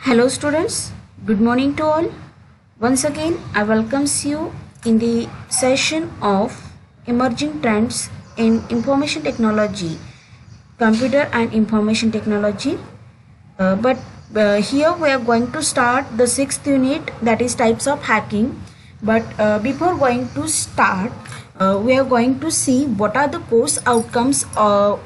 Hello students, good morning to all. Once again, I welcomes you in the session of Emerging Trends in Information Technology, Computer and Information Technology. Here we are going to start the 6th unit, that is types of hacking. Before going to start, we are going to see what are the course outcomes of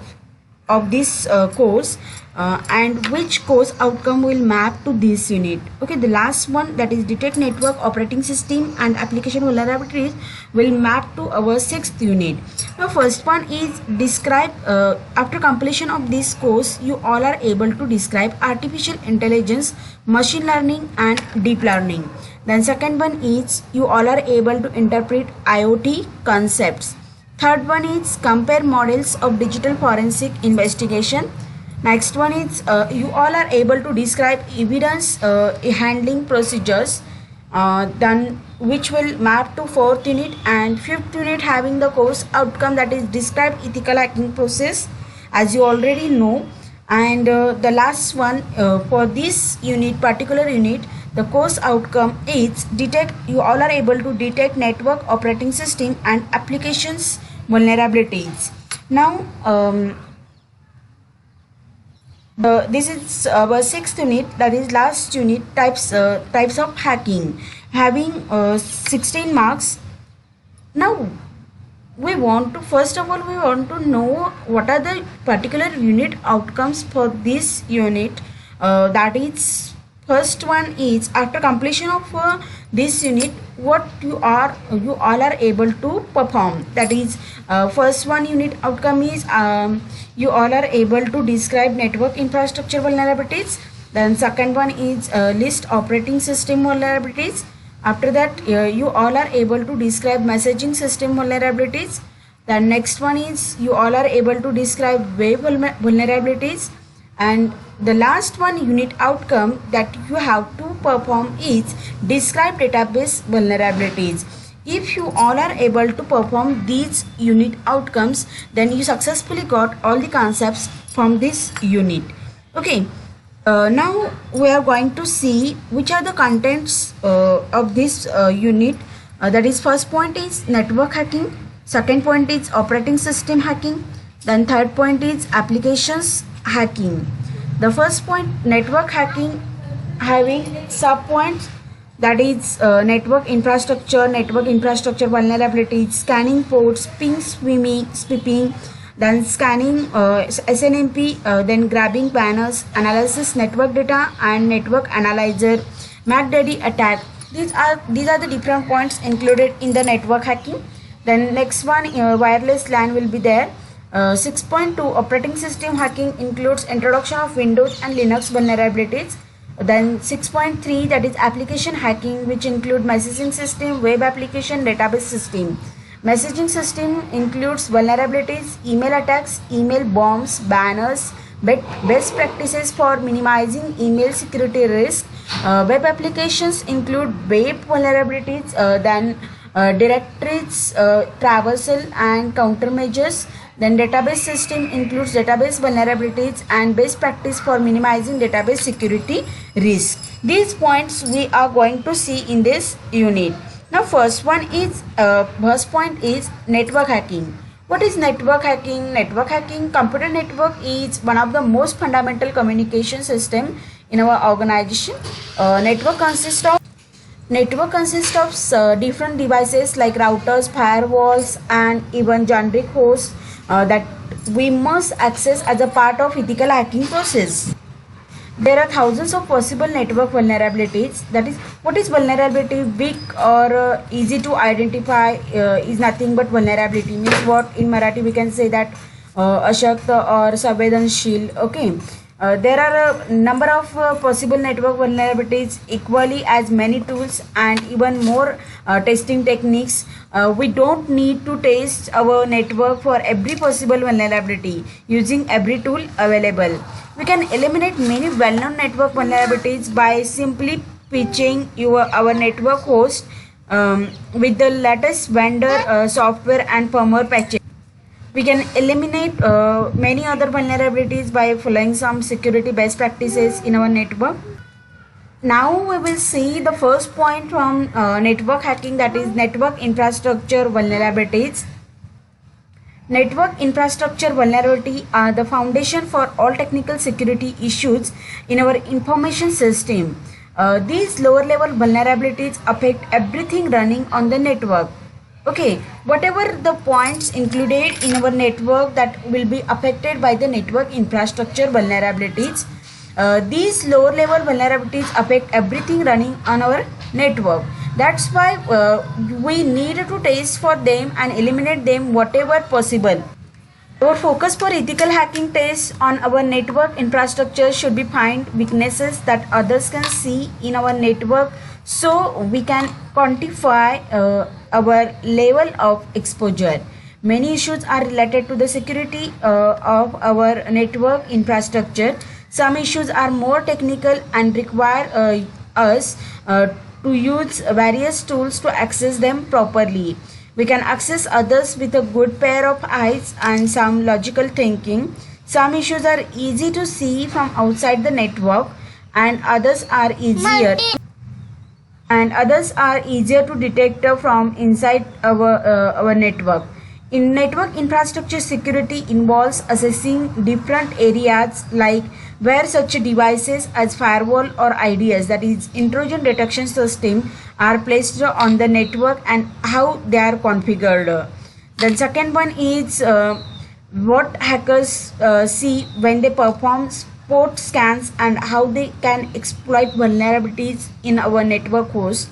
this course and which course outcome will map to this unit. Okay, the last one, that is detect network operating system and application vulnerabilities, will map to our 6th unit. Now first one is describe. After completion of this course, you all are able to describe artificial intelligence, machine learning and deep learning. Then second one is you all are able to interpret IoT concepts. Third one is compare models of digital forensic investigation. Next one is you all are able to describe evidence handling procedures, then which will map to 4th unit, and 5th unit having the course outcome, that is describe ethical hacking process, as you already know. And the last one for this unit, particular unit, the course outcome is detect. You all are able to detect network operating system and applications vulnerabilities. Now this is our 6th unit, that is last unit, types of hacking, having 16 marks. Now we want to, first of all, we want to know what are the particular unit outcomes for this unit. That is, first one is after completion of this unit, what you all are able to perform. That is, first one unit outcome is you all are able to describe network infrastructure vulnerabilities. Then second one is list operating system vulnerabilities. After that, you all are able to describe messaging system vulnerabilities. The next one is you all are able to describe web vulnerabilities. And the last one unit outcome that you have to perform is describe database vulnerabilities. If you all are able to perform these unit outcomes, then you successfully got all the concepts from this unit. Okay, now we are going to see which are the contents of this unit. That is, first point is network hacking, second point is operating system hacking, then third point is applications hacking. The first point, network hacking, having sub points, that is network infrastructure vulnerabilities, scanning ports, ping sweeping, then scanning SNMP, then grabbing banners, analysis network data and network analyzer, MacDaddy attack. These are the different points included in the network hacking. Then next one, wireless LAN will be there. 6.2 operating system hacking includes introduction of Windows and Linux vulnerabilities. Then 6.3, that is application hacking, which include messaging system, web application, database system. Messaging system includes vulnerabilities, email attacks, email bombs, banners, best practices for minimizing email security risk. Web applications include web vulnerabilities, then directories, traversal and countermeasures. Then database system includes database vulnerabilities and best practice for minimizing database security risk. These points we are going to see in this unit. Now first point is network hacking. What is network hacking? Network hacking, computer network is one of the most fundamental communication system in our organization. Network consists of different devices like routers, firewalls and even generic hosts that we must access as a part of ethical hacking process. There are thousands of possible network vulnerabilities. That is, what is vulnerability? Weak or easy to identify is nothing but vulnerability. Means what in Marathi we can say that ashakta or संवेदनशील. Okay. There are a number of possible network vulnerabilities, equally as many tools and even more testing techniques. We don't need to test our network for every possible vulnerability using every tool available. We can eliminate many well-known network vulnerabilities by simply pitching our network host with the latest vendor software and firmware patches. We can eliminate many other vulnerabilities by following some security best practices in our network. Now we will see the first point from network hacking, that is network infrastructure vulnerabilities. Network infrastructure vulnerability are the foundation for all technical security issues in our information system. These lower level vulnerabilities affect everything running on the network. Okay, whatever the points included in our network that will be affected by the network infrastructure vulnerabilities. These lower level vulnerabilities affect everything running on our network. That's why we need to test for them and eliminate them whatever possible. Our focus for ethical hacking tests on our network infrastructure should be find weaknesses that others can see in our network, so we can quantify our level of exposure. Many issues are related to the security of our network infrastructure. Some issues are more technical and require us to use various tools to access them properly. We can access others with a good pair of eyes and some logical thinking. Some issues are easy to see from outside the network, and others are easier to detect from inside our network. In network infrastructure, security involves assessing different areas like where such devices as firewall or IDS, that is intrusion detection system, are placed on the network and how they are configured. The second one is what hackers see when they perform port scans and how they can exploit vulnerabilities in our network host.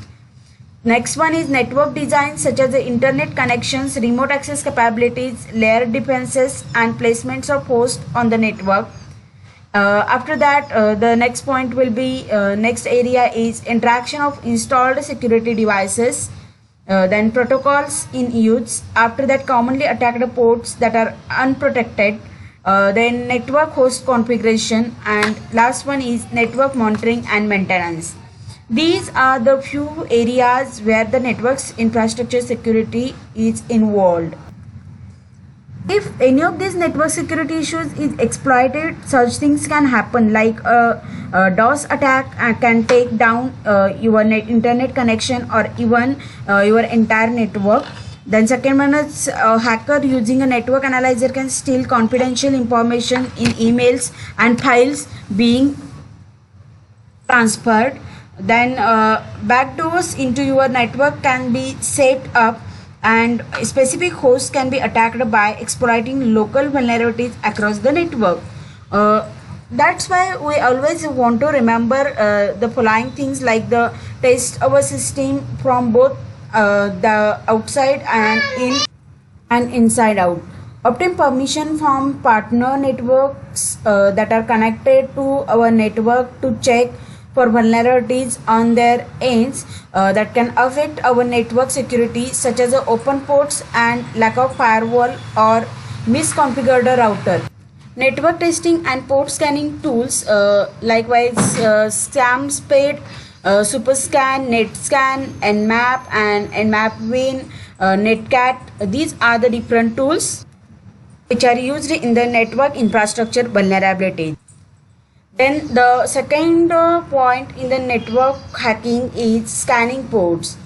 Next one is network design, such as the internet connections, remote access capabilities, layer defenses, and placements of hosts on the network. After that, the next point will be next area is interaction of installed security devices, then protocols in use. After that, commonly attacked ports that are unprotected, then network host configuration, and last one is network monitoring and maintenance. These are the few areas where the network's infrastructure security is involved. If any of these network security issues is exploited, such things can happen, like a DOS attack can take down your internet connection or even your entire network. Then second one is a hacker using a network analyzer can steal confidential information in emails and files being transferred. Then backdoors into your network can be set up, and specific hosts can be attacked by exploiting local vulnerabilities across the network. That's why we always want to remember the following things, like the test our system from both the outside and inside out. Obtain permission from partner networks that are connected to our network to check for vulnerabilities on their ends that can affect our network security, such as open ports and lack of firewall or misconfigured router. Network testing and port scanning tools, likewise SNMP, SuperScan, NetScan, Nmap, and Nmapwin, Netcat. These are the different tools which are used in the network infrastructure vulnerability. Then the second point in the network hacking is scanning ports.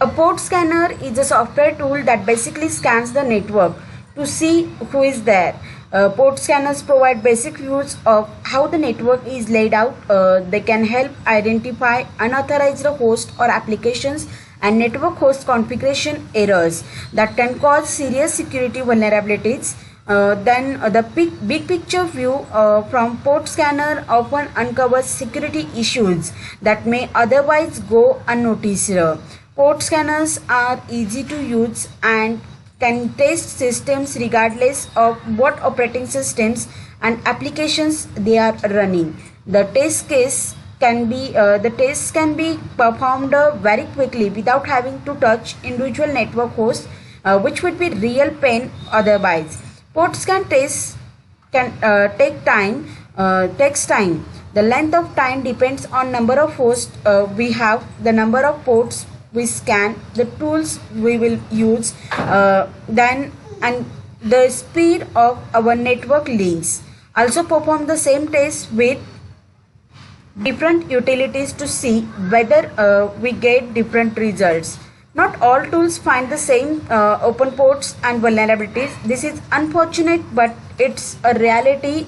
A port scanner is a software tool that basically scans the network to see who is there. Port scanners provide basic views of how the network is laid out. They can help identify unauthorized hosts or applications and network host configuration errors that can cause serious security vulnerabilities. Then the big picture view from port scanner often uncovers security issues that may otherwise go unnoticed. Port scanners are easy to use and can test systems regardless of what operating systems and applications they are running. The tests can be performed very quickly without having to touch individual network hosts, which would be real pain otherwise. Port scan tests can takes time. The length of time depends on number of hosts we have, the number of ports we scan, the tools we will use, and the speed of our network links. Also perform the same test with different utilities to see whether we get different results. Not all tools find the same open ports and vulnerabilities. This is unfortunate, but it's a reality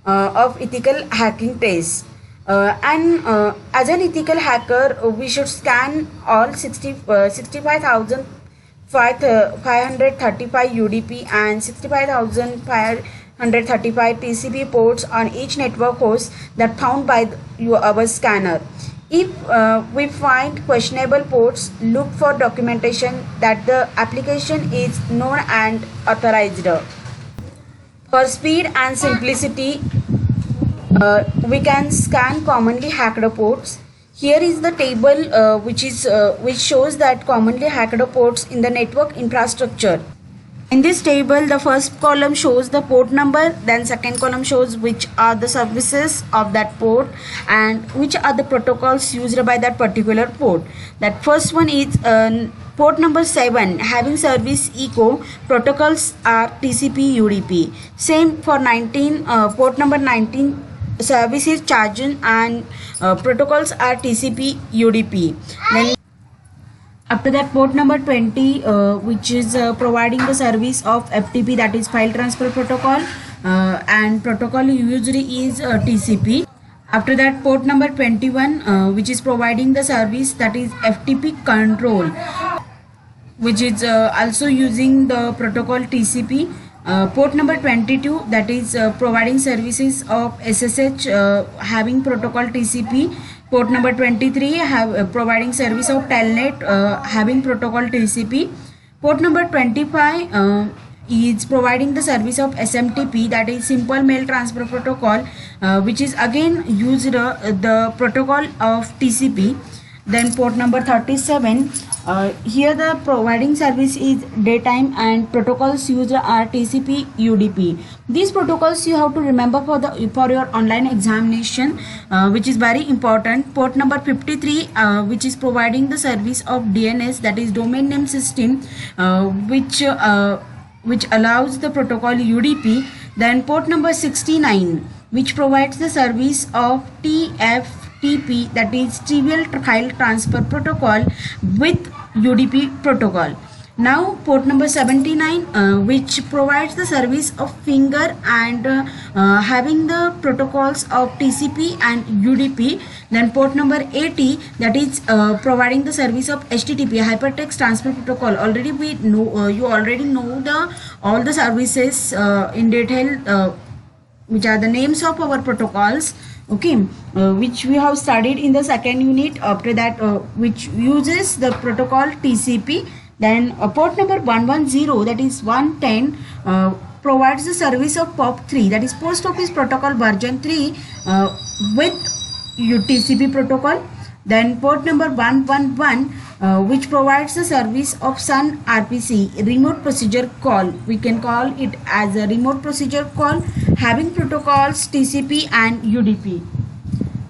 of ethical hacking tests. As an ethical hacker, we should scan all 65,535 UDP and 65,535 TCP ports on each network host that found by our scanner. If we find questionable ports, look for documentation that the application is known and authorized. For speed and simplicity, we can scan commonly hacked ports. Here is the table which shows that commonly hacked ports in the network infrastructure. In this table, the first column shows the port number, then second column shows which are the services of that port and which are the protocols used by that particular port. That first one is port number 7, having service echo, protocols are TCP UDP. Same for 19, port number 19, service is charging and protocols are TCP UDP. Then after that, port number 20, which is providing the service of FTP, that is file transfer protocol, and protocol usually is TCP. After that, port number 21, which is providing the service, that is FTP control, which is also using the protocol TCP. Port number 22, that is providing services of SSH, having protocol TCP. Port number 23, providing service of telnet, having protocol TCP. Port number 25 is providing the service of SMTP, that is simple mail transfer protocol, which is again used the protocol of TCP. Then port number 37, here the providing service is daytime and protocols used are TCP UDP. These protocols you have to remember for your online examination, which is very important. Port number 53, which is providing the service of DNS, that is domain name system, which allows the protocol UDP. Then port number 69, which provides the service of TFTP, that is trivial file transfer protocol with UDP protocol. Now port number 79, which provides the service of finger and having the protocols of TCP and UDP. Then port number 80, that is providing the service of HTTP, hypertext transfer protocol. Already we know, you already know all the services in detail, which are the names of our protocols, okay, which we have studied in the second unit. After that, which uses the protocol TCP. Then port number 110, that is 110, provides the service of POP3, that is Post Office Protocol version 3 with TCP protocol. Then port number 111, which provides the service of SUN RPC, remote procedure call. We can call it as a remote procedure call, having protocols TCP and UDP.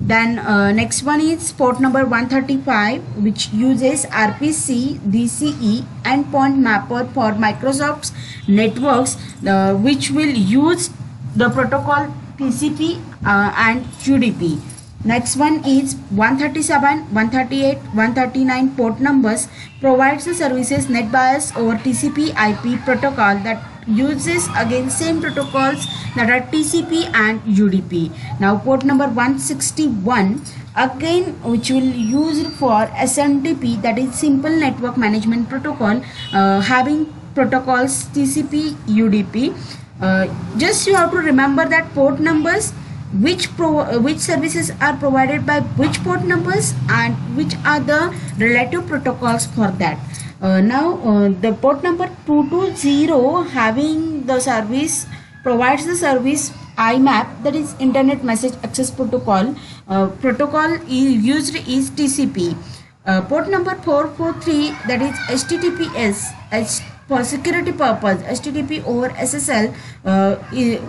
Then next one is port number 135, which uses RPC DCE endpoint mapper for Microsoft's networks, which will use the protocol TCP and UDP. Next one is 137, 138, 139 port numbers, provides the services NetBIOS over TCP IP protocol that uses again same protocols that are TCP and UDP. Now port number 161, again which will use for SNMP, that is simple network management protocol, having protocols TCP UDP. Just you have to remember that port numbers, which services are provided by which port numbers and which are the relative protocols for that. Now the port number 220 having the service provides the service IMAP, that is Internet Message Access Protocol. Protocol used is TCP. Port number 443, that is HTTPS, for security purpose, HTTP over SSL,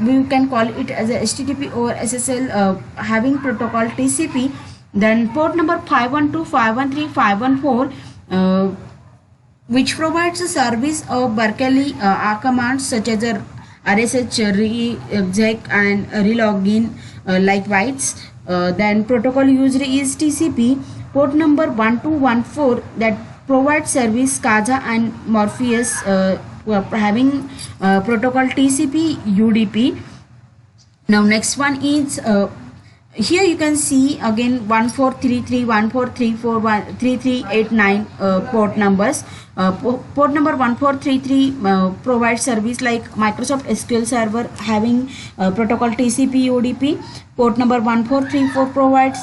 we can call it as a HTTP over SSL, having protocol TCP. Then port number 512, 513, 514, which provides a service of Berkeley commands such as RSH, reexec and relogin, likewise. Then protocol used is TCP. Port number 1214 that provides service Kaza and Morpheus having protocol TCP UDP. Now next one is here you can see again 1433, 1434, 3389 port numbers. Port number 1433 provides service like Microsoft SQL Server having protocol TCP UDP. Port number 1434 provides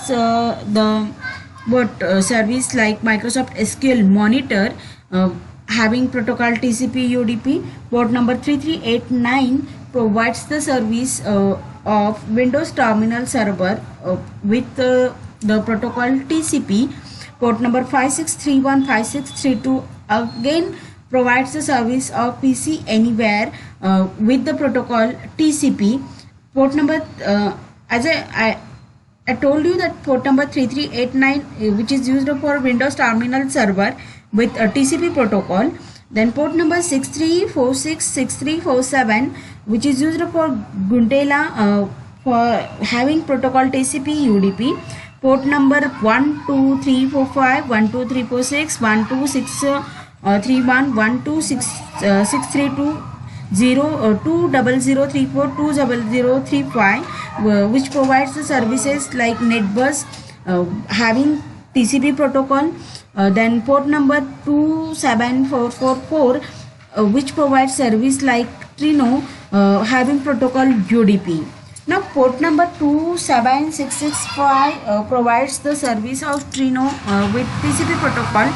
service like Microsoft SQL Monitor having protocol TCP UDP. Port number 3389 provides the service of Windows Terminal Server with the protocol TCP. Port number 5631, 5632 again provides the service of PC Anywhere with the protocol TCP. Port number as I told you that port number 3389 which is used for Windows Terminal Server with a TCP protocol. Then port number 6346, 6347 which is used for Guntela for having protocol TCP UDP. Port number 12345, 12346, 12631, 12632, 20034, 20035 which provides the services like NetBus having TCP protocol. Then port number 27444 which provides service like Trino having protocol UDP. Now port number 27665 provides the service of Trino with TCP protocol.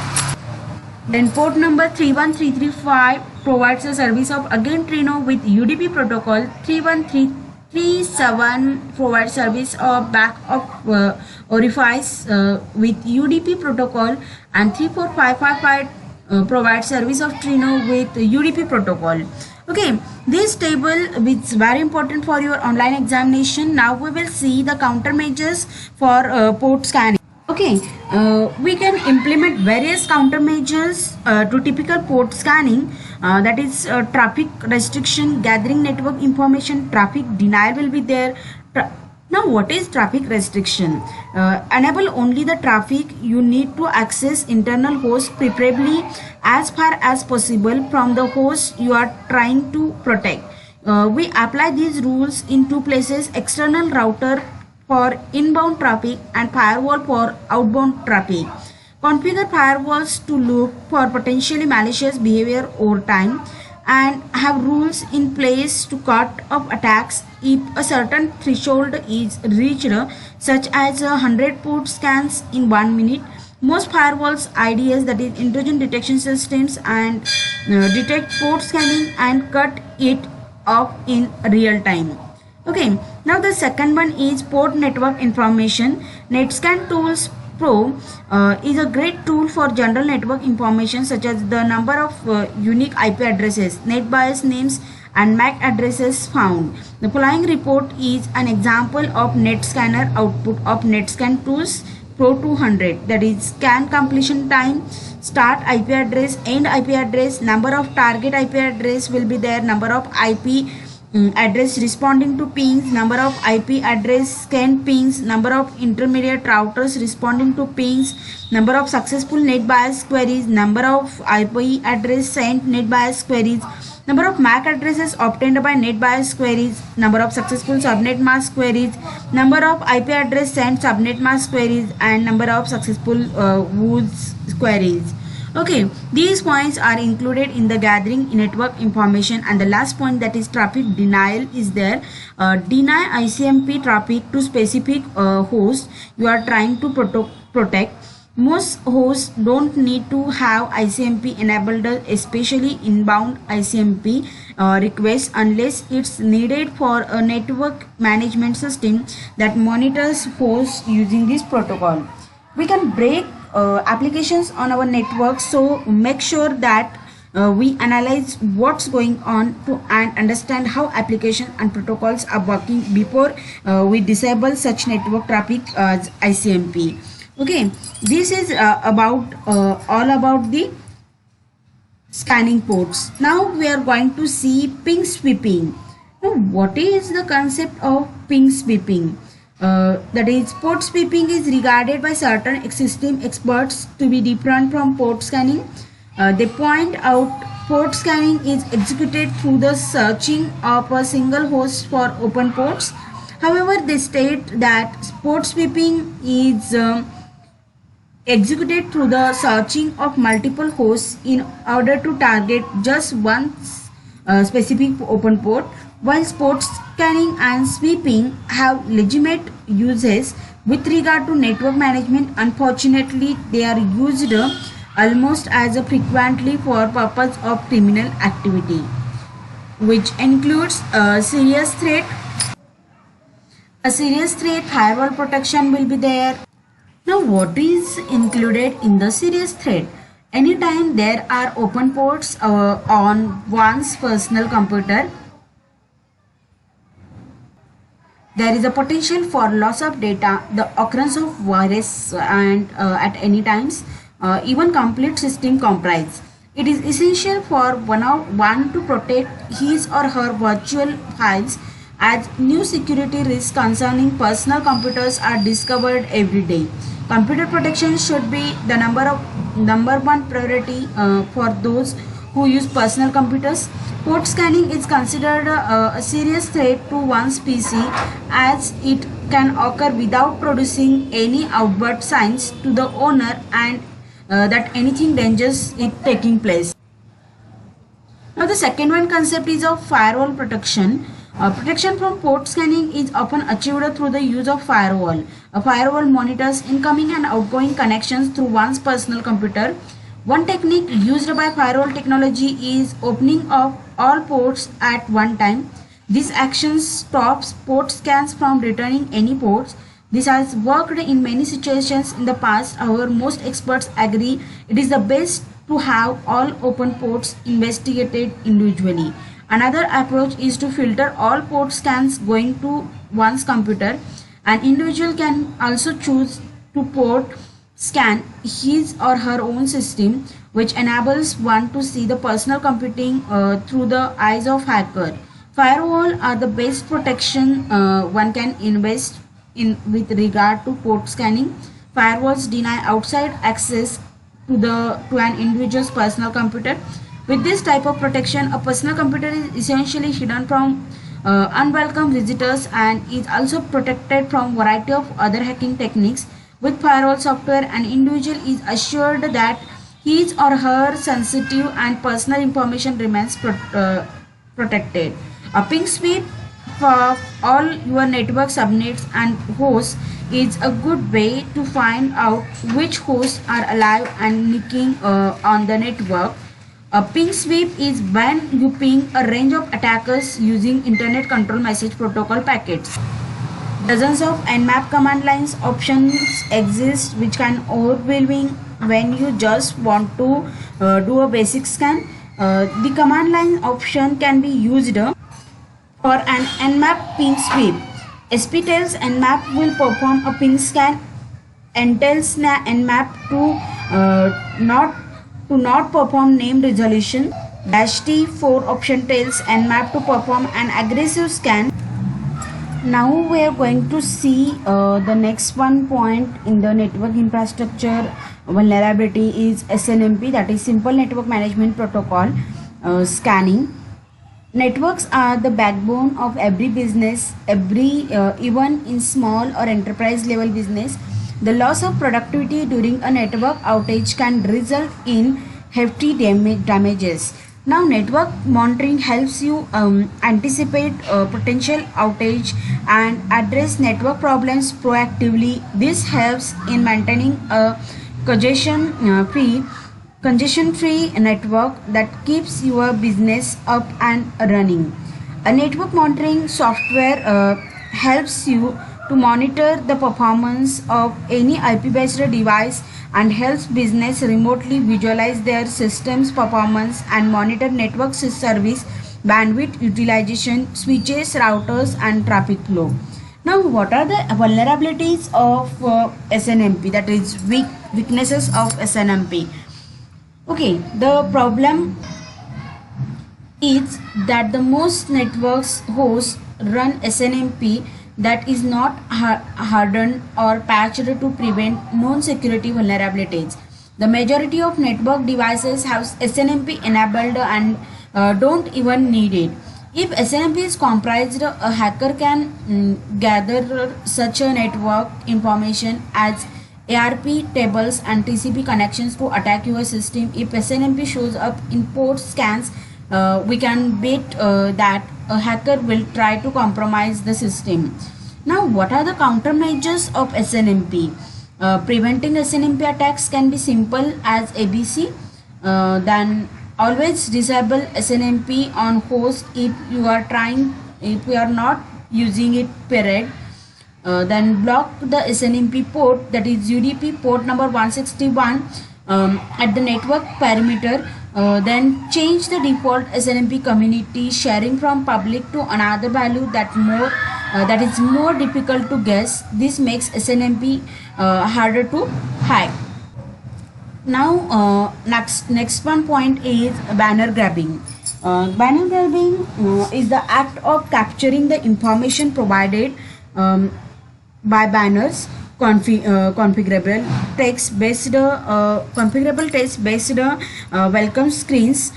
Then port number 31335 provides the service of again Trino with UDP protocol. 31337 provides service of backup orifice with UDP protocol, and 34555 provides service of Trino with UDP protocol. Okay, this table is very important for your online examination. Now we will see the countermeasures for port scanning. Okay, we can implement various countermeasures to typical port scanning. That is traffic restriction, gathering network information, traffic denial will be there. Now what is traffic restriction? Enable only the traffic you need to access internal host, preferably as far as possible from the host you are trying to protect. We apply these rules in two places: external router for inbound traffic and firewall for outbound traffic. Configure firewalls to look for potentially malicious behavior over time, and have rules in place to cut off attacks if a certain threshold is reached, such as 100 port scans in 1 minute. Most firewalls IDS, that is intrusion detection systems, and detect port scanning and cut it off in real time. Okay, now the second one is port network information. NetScan Tools Pro is a great tool for general network information such as the number of unique IP addresses, net bias names, and MAC addresses found. The following report is an example of NetScanner output of NetScan Tools Pro 200. That is scan completion time, start IP address, end IP address, number of target IP address will be there, number of IP address responding to pings, number of IP address scanned pings, number of intermediate routers responding to pings, number of successful net bias queries, number of IP address sent net bias queries, number of MAC addresses obtained by net bias queries, number of successful subnet mask queries, number of IP address sent subnet mask queries, and number of successful WOOS queries. Okay, these points are included in the gathering network information. And the last point, that is traffic denial, is there. Deny ICMP traffic to specific host you are trying to protect. Most hosts don't need to have ICMP enabled, especially inbound ICMP requests, unless it's needed for a network management system that monitors hosts using this protocol. We can break applications on our network, so make sure that we analyze what's going on and understand how application and protocols are working before we disable such network traffic as ICMP. Okay, this is all about the scanning ports. Now we are going to see ping sweeping. Now what is the concept of ping sweeping? That is, port sweeping is regarded by certain system experts to be different from port scanning. They point out port scanning is executed through the searching of a single host for open ports. However, they state that port sweeping is executed through the searching of multiple hosts in order to target just one specific open port. While port scanning and sweeping have legitimate uses with regard to network management, unfortunately they are used almost as frequently for purpose of criminal activity, which includes a serious threat. A serious threat, firewall protection will be there. Now, what is included in the serious threat? Anytime there are open ports on one's personal computer, there is a potential for loss of data, the occurrence of virus, and at any times, even complete system compromise. It is essential for one to protect his or her virtual files, as new security risks concerning personal computers are discovered every day. Computer protection should be the number one priority for those who use personal computers. Port scanning is considered a serious threat to one's PC, as it can occur without producing any outward signs to the owner and that anything dangerous is taking place. Now, the second one concept is of firewall protection. Protection from port scanning is often achieved through the use of firewall. A firewall monitors incoming and outgoing connections through one's personal computer. One technique used by firewall technology is opening of all ports at one time. This action stops port scans from returning any ports. This has worked in many situations in the past. However, most experts agree it is the best to have all open ports investigated individually. Another approach is to filter all port scans going to one's computer. An individual can also choose to port scan his or her own system, which enables one to see the personal computing through the eyes of hacker. Firewall are the best protection one can invest in with regard to port scanning. Firewalls deny outside access to an individual's personal computer. With this type of protection, a personal computer is essentially hidden from unwelcome visitors and is also protected from variety of other hacking techniques. With firewall software, an individual is assured that his or her sensitive and personal information remains protected. A ping sweep for all your network subnets and hosts is a good way to find out which hosts are alive and nicking on the network. A ping sweep is when you ping a range of attackers using Internet Control Message Protocol packets. Dozens of Nmap command lines options exist which can overwhelming when you just want to do a basic scan. The command line option can be used for an Nmap ping sweep. SP tells Nmap will perform a ping scan and tells Nmap to not perform name resolution. -T4 option tells Nmap to perform an aggressive scan. Now we are going to see the next one point in the network infrastructure vulnerability is SNMP, that is Simple Network Management Protocol scanning. Networks are the backbone of every business, even in small or enterprise level business. The loss of productivity during a network outage can result in hefty damages. Now, network monitoring helps you anticipate potential outage and address network problems proactively. This helps in maintaining a congestion-free network that keeps your business up and running. A network monitoring software helps you to monitor the performance of any IP-based device and helps business remotely visualize their system's performance and monitor network service, bandwidth utilization, switches, routers, and traffic flow. Now, what are the vulnerabilities of SNMP, that is weaknesses of SNMP? Okay, the problem is that the most networks hosts run SNMP that is not hardened or patched to prevent known security vulnerabilities. The majority of network devices have SNMP enabled and don't even need it. If SNMP is compromised, a hacker can gather such a network information as ARP tables and TCP connections to attack your system. If SNMP shows up in port scans, we can bet that a hacker will try to compromise the system. Now, what are the countermeasures of SNMP? Preventing SNMP attacks can be simple as ABC. Then always disable SNMP on host if you are not using it period. Then block the SNMP port, that is UDP port number 161 at the network perimeter. Then change the default SNMP community sharing from public to another value that is more difficult to guess. This makes SNMP harder to hack. Now next one point is banner grabbing. Banner grabbing is the act of capturing the information provided by banners. Configurable text based welcome screens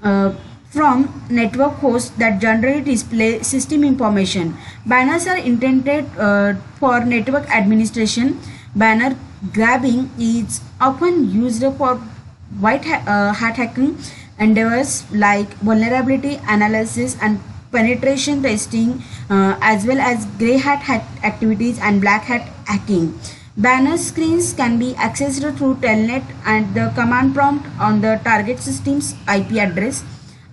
from network hosts that generally display system information. Banners are intended for network administration. Banner grabbing is often used for white hat hacking endeavors like vulnerability analysis and penetration testing, as well as grey hat activities and black hat hacking. Banner screens can be accessed through telnet and the command prompt on the target system's IP address.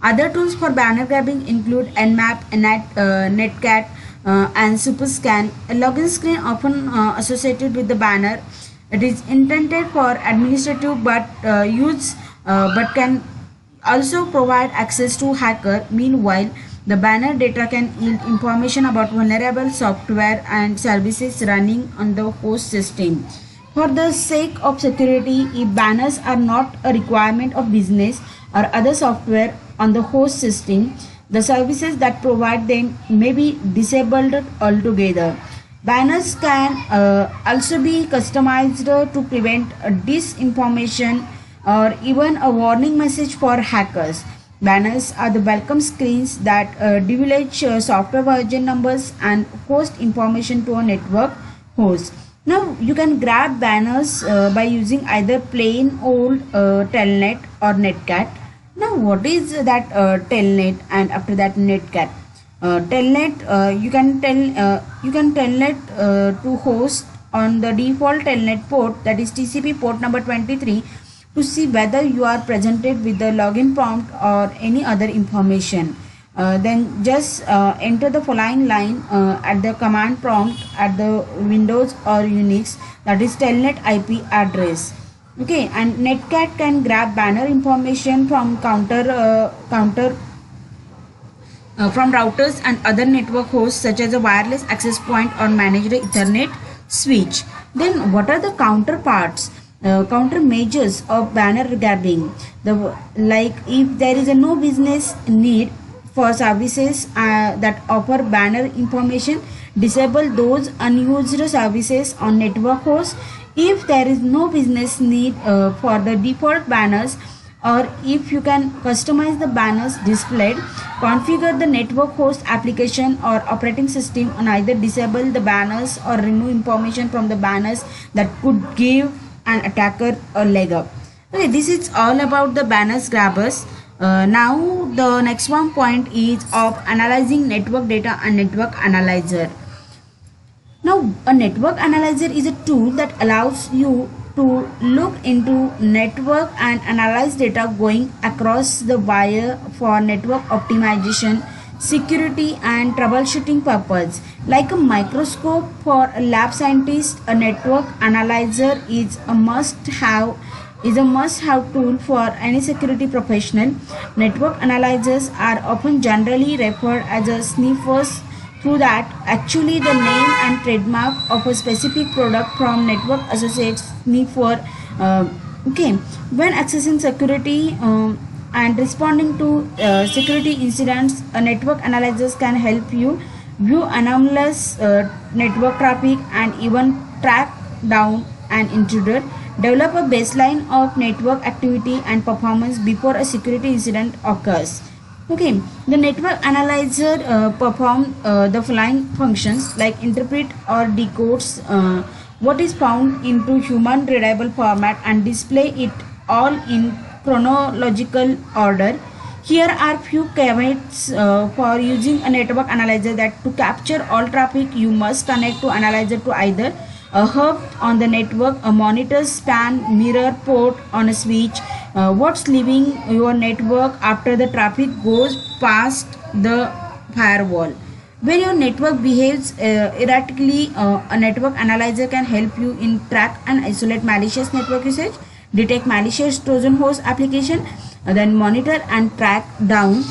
Other tools for banner grabbing include Nmap, Netcat, and Superscan. A login screen often associated with the banner. It is intended for administrative but can also provide access to hacker. Meanwhile, the banner data can yield information about vulnerable software and services running on the host system. For the sake of security, if banners are not a requirement of business or other software on the host system, the services that provide them may be disabled altogether. Banners can also be customized to prevent disinformation or even a warning message for hackers. Banners are the welcome screens that divulge software version numbers and host information to a network host. Now you can grab banners by using either plain old telnet or netcat. Now what is that telnet and after that netcat? Telnet you can telnet to host on the default telnet port, that is TCP port number 23, to see whether you are presented with the login prompt or any other information. Then just enter the following line at the command prompt at the Windows or Unix, that is telnet IP address. Okay, and netcat can grab banner information from from routers and other network hosts such as a wireless access point or managed Ethernet switch. Then what are the counterparts? Countermeasures of banner grabbing. Like if there is a no business need for services that offer banner information, disable those unused services on network hosts. If there is no business need for the default banners, or if you can customize the banners displayed, configure the network host application or operating system and either disable the banners or remove information from the banners that could give an attacker a leg up. Okay, this is all about the banners grabbers. Now the next one point is of analyzing network data and network analyzer. Now a network analyzer is a tool that allows you to look into network and analyze data going across the wire for network optimization, security and troubleshooting purpose. Like a microscope for a lab scientist, a network analyzer is a must-have tool for any security professional. Network analyzers are often generally referred as a sniffers, through that actually the name and trademark of a specific product from network associates sniffer. Okay, when accessing security and responding to security incidents, a network analyzers can help you view anomalous network traffic, and even track down an intruder, develop a baseline of network activity and performance before a security incident occurs. Okay, the network analyzer perform the following functions like interpret or decodes what is found into human readable format and display it all in chronological order. Here are few caveats for using a network analyzer: that to capture all traffic you must connect to analyzer to either a hub on the network, a monitor, span, mirror, port on a switch, what's leaving your network after the traffic goes past the firewall. When your network behaves erratically, a network analyzer can help you in track and isolate malicious network usage, detect malicious Trojan horse application, then monitor and track down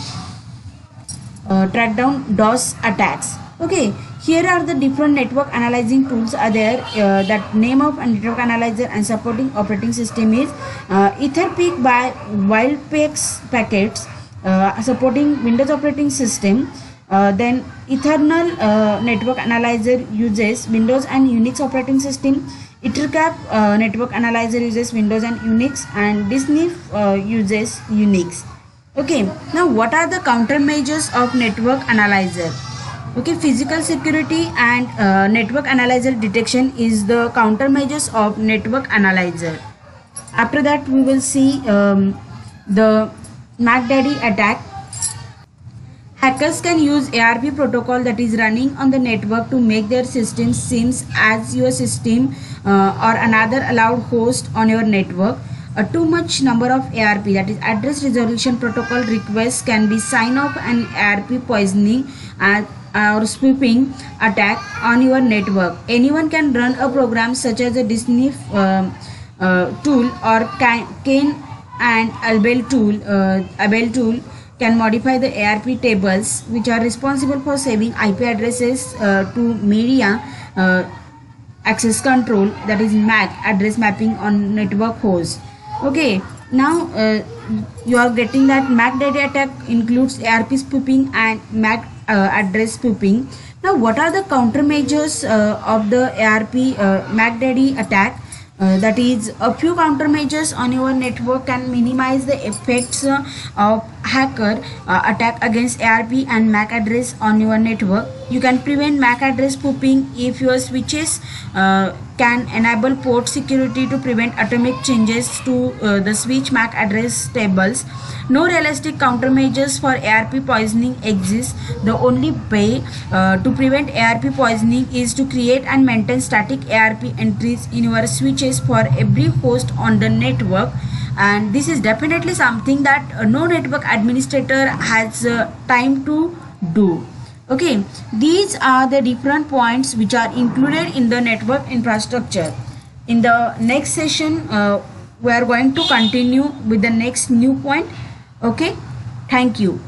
DOS attacks. Okay, here are the different network analyzing tools are there. That name of a network analyzer and supporting operating system is Etherpeak by Wildpex Packets, supporting Windows operating system. Then Ethernal network analyzer uses Windows and Unix operating system. Ethercap network analyzer uses Windows and Unix, and DisNIF uses Unix. Okay, now what are the countermeasures of network analyzer? Okay, physical security and network analyzer detection is the countermeasures of network analyzer. After that we will see the McDaddy attack. Hackers can use ARP protocol that is running on the network to make their system seems as your system or another allowed host on your network. A too much number of ARP, that is address resolution protocol requests, can be sign off an ARP poisoning or spoofing attack on your network. Anyone can run a program such as a DisNIF tool or Cain and Abel tool can modify the ARP tables, which are responsible for saving IP addresses to media access control, that is MAC address mapping on network host. Okay, now you are getting that McDaddy attack includes ARP spoofing and MAC address spoofing. Now what are the countermeasures of the ARP McDaddy attack? That is, a few countermeasures on your network can minimize the effects of hacker attack against ARP and MAC address on your network. You can prevent MAC address spoofing if your switches can enable port security to prevent atomic changes to the switch MAC address tables. No realistic countermeasures for ARP poisoning exist. The only way to prevent ARP poisoning is to create and maintain static ARP entries in your switches for every host on the network, and this is definitely something that no network administrator has time to do. Okay, these are the different points which are included in the network infrastructure. In the next session we are going to continue with the next new point. Okay, thank you.